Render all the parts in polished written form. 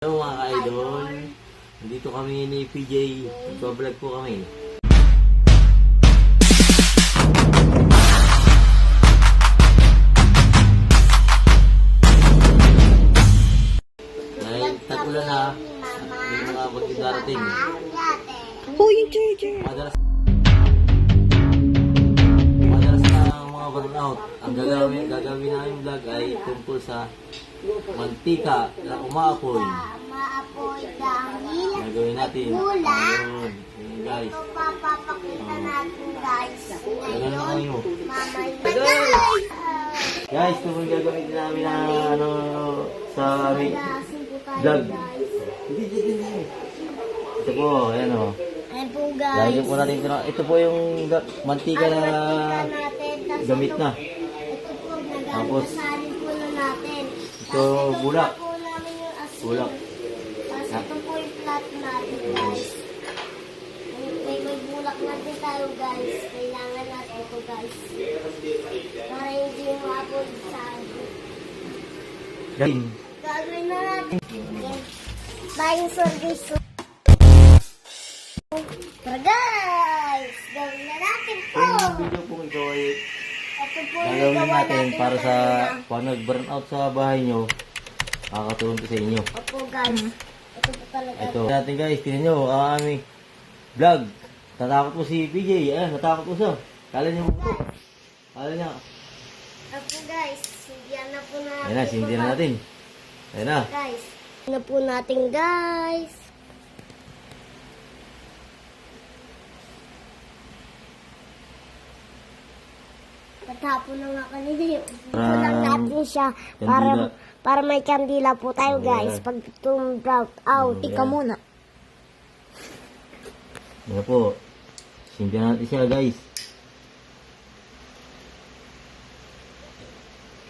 Hello mga ka-idol, nandito kami ni PJ, nagpa-vlog po kami. Dahil tag-ulan na, may mga bagyo darating. Yung charger. Madalas na mga burnout. Ang gagawin namin vlog ay tungkol sa mantika na umaapoy. Maapoy dahil Gagawin natin. Ulan. Ayun, guys. ito papapakita natin guys. Ganun na kayo. Mamaya Guys, ito yung gagawin namin na sa aming vlog. Hindi. Ito po, ayan o. Ayan po guys. Lagyan po natin ito. Ito po yung mantika na gamit na. Ito po Tapos, nagasasalin po na natin. ito bulak. Po namin yung asin. Bulak. Tapos ito po yung flat natin guys. May bulak natin tayo guys. Kailangan natin ito guys. Para hindi maapoy sa atin. Galing. Gagawin na natin. Buying service. Tara guys! Gawin na natin po! Yung video po ito ay Ito po yung gagawin gawa natin para sa kanina. kung nag-burnout sa bahay nyo. Makakatulong ko sa inyo. Opo guys. Ito po talaga. Ito natin guys, tingnan nyo ang aming vlog. Natakot po si PJ. Ayan, natakot po siya. Kala niya mo po. Kala niya. Opo guys. Sindihan na po natin. Ayan na, sindihan na natin. Ayan na. Guys. Na po natin guys. Patapon na nga kanina yun. Kulang natin siya kandila. para may kandila po tayo guys. Ayan. Pag tumbrowt out. Ayan. Ikaw muna. Ayan po. Sindihan natin siya guys.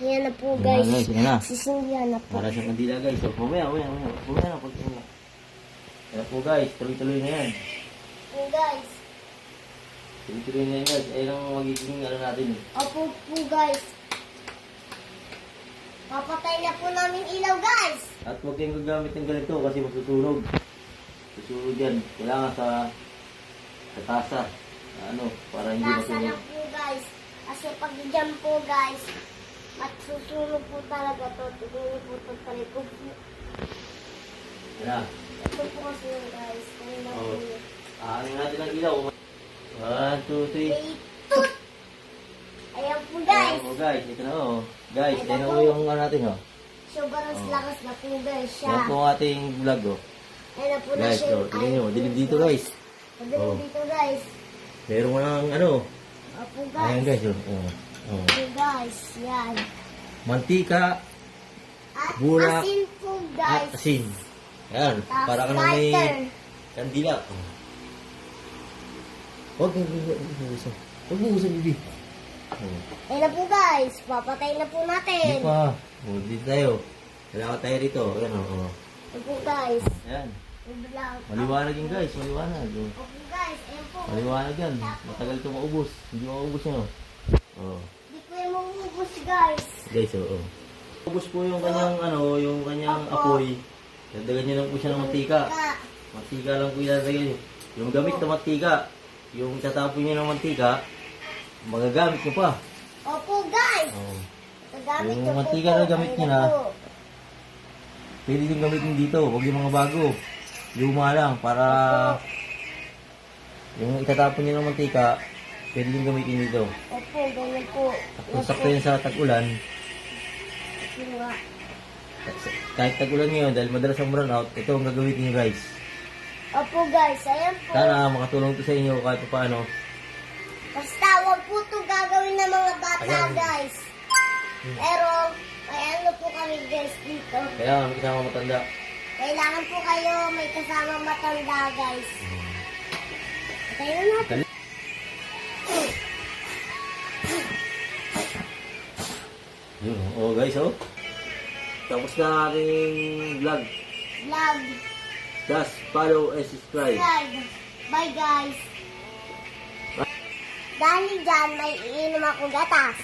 Ayan na po Ayan guys. na, guys, ayan na. Sisindihan na po. Para sa kandila guys. So, mamaya na. Pagtingin. Ayan po guys, tuloy-tuloy na yan. Po guys. Tuloy-tuloy na yan guys. Ayan ang magiging ano natin. Opo po guys. Papatay na po namin ilaw guys. At huwag kayong gagamit ng ganito kasi masusunog. Susunog yan. Kailangan sa tasa. Para hindi Nasa masunog. lang po guys. Kasi pag dyan po guys, at susunod po talaga to. Tignan po ito talikod po. Yan na. Ito po kasi yun guys. Kanina po Oh. yun. Ano natin ang ilaw. 1, 2, 3. Tut! Ayan po guys. Oh, guys, ito na oh. Guys, Ito ito po. na yung ano natin oh. Sobrang lakas na po guys siya. Yan po ang ating vlog oh. Ayan na po na Guys, siya. oh, tingnan nyo. Dilim dito guys. Madilim Oh. dito guys. Meron mo ng ano. Opo Ayan guys. guys oh. Oh. Opo guys. Yan. Mantika At Bulak. asin po at guys. asin. Ayan. Tapos Para ka na may lighter. kandila. Oh. Huwag bubusan. Huwag bubusan, bibi. Oh. Ayan na po guys. Papatay na po natin. Hindi pa. Oh, dito tayo. Kailangan tayo rito. Ayan o. Oh. Ayan po guys. Ayan. Iblang. Maliwanag yun guys. Maliwanag. Oh. Opo guys. Ayan po. Maliwanag yan. Matagal ito maubos. Hindi maubos yan. Oh. Hindi ko yung mangubos guys. Guys, oo. Maubos po yung kanyang yung kanyang apoy. Dadagan nyo lang po siya ng mantika. Mantika lang po idadagyan nyo. Yung gamit na mantika, yung tatapon nyo ng mantika, magagamit nyo pa. Opo guys. Oh. Nagamit Yung ko po mantika po. na gamit nyo Ayan na. po. Pwede din gamitin dito. Huwag yung mga bago. Luma lang para yung itatapon nyo ng mantika, pwede din gamitin dito. Opo, ganyan po. Sakto yan sa tag-ulan. Opo nga. Kahit tag-ulan ngayon, dahil madalas ang burnout, ito ang gagawin nyo guys. Opo guys, ayan po. Sana makatulong to sa inyo kahit paano. Basta wag po ito gagawin ng mga bata Ayan. guys. Pero, may ano po kami guys dito. Kaya kami kasama matanda. Kailangan po kayo may kasamang matanda guys. Patay na natin. Yun, oh guys, oh. Tapos na ang ating vlog. Vlog. Just follow and subscribe. Subscribe. Bye guys. Dahil dyan, may iinom akong gatas.